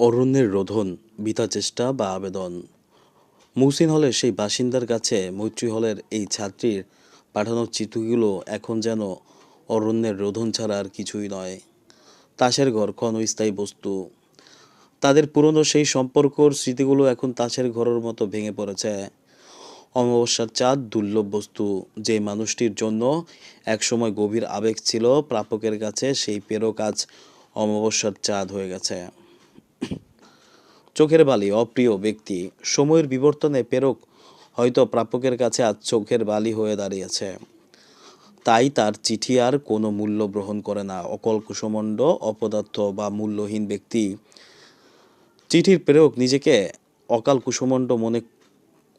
অরণ্যের রোধন, বৃথা চেষ্টা বা আবেদন। মুহসিন হলের সেই বাসিন্দার কাছে মৈত্রী হলের এই ছাত্রীর পাঠানো চিঠিগুলো এখন যেন অরণ্যের রোধন ছাড়া আর কিছুই নয়। তাসের ঘর ক্ষণস্থায়ী বস্তু। তাদের পুরনো সেই সম্পর্কর স্মৃতিগুলো এখন তাসের ঘরের মতো ভেঙে পড়েছে। অমাবস্যার চাঁদ দুর্লভ বস্তু। যে মানুষটির জন্য একসময় গভীর আবেগ ছিল প্রাপকের কাছে, সেই প্রেরক আজ অমাবস্যার চাঁদ হয়ে গেছে। চোখের বালি, অপ্রিয় ব্যক্তি। সময়ের বিবর্তনে প্রেরক হয়তো প্রাপকের কাছে আজ চোখের বালি হয়ে দাঁড়িয়েছে। তাই তার চিঠি আর কোনো মূল্য গ্রহণ করে না। অকল কুসুমণ্ড, অপদার্থ বা মূল্যহীন ব্যক্তি। চিঠির প্রেরক নিজেকে অকাল কুসুমণ্ড মনে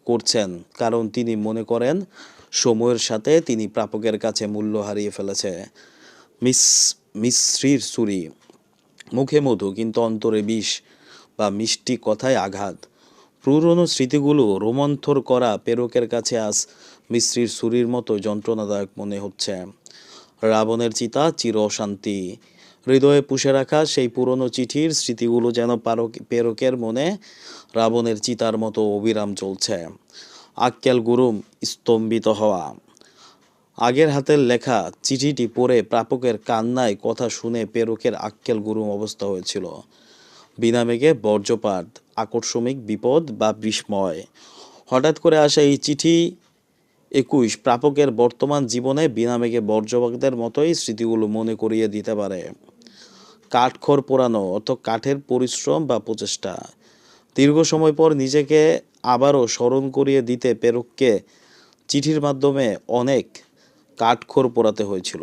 করছেন, কারণ তিনি মনে করেন সময়ের সাথে তিনি প্রাপকের কাছে মূল্য হারিয়ে ফেলেছে। মিশ্রির ছুরি, মুখে মধু কিন্তু অন্তরে বিষ, বা মিষ্টি কথায় আঘাত। পুরনো স্মৃতিগুলো রোমন্থর করা প্রেরকের কাছে আজ মিশ্রির ছুরির মতো যন্ত্রণাদায়ক মনে হচ্ছে। রাবণের চিতা চির অশান্তি। হৃদয়ে পুষে রাখা সেই পুরনো চিঠির স্মৃতিগুলো যেন প্রেরকের মনে রাবণের চিতার মতো অবিরাম চলছে। আক্কেল গুরুম স্তম্ভিত হওয়া। আগের হাতের লেখা চিঠিটি পড়ে প্রাপকের কান্নায় কথা শুনে প্রেরকের আক্কেল গুরুম অবস্থা হয়েছিল। বিনা মেঘে বজ্রপাত, আকস্মিক বিপদ বা বিস্ময়। হঠাৎ করে আসা এই চিঠি 21 প্রাপকের বর্তমান জীবনে বিনা মেঘে বজ্রপাতের মতোই স্মৃতিগুলো মনে করিয়ে দিতে পারে। কাঠখড় পোড়ানো অর্থ কাঠের পরিশ্রম বা প্রচেষ্টা। দীর্ঘ সময় পর নিজেকে আবারও স্মরণ করিয়ে দিতে প্রেরককে চিঠির মাধ্যমে অনেক কাঠখড় পোড়াতে হয়েছিল।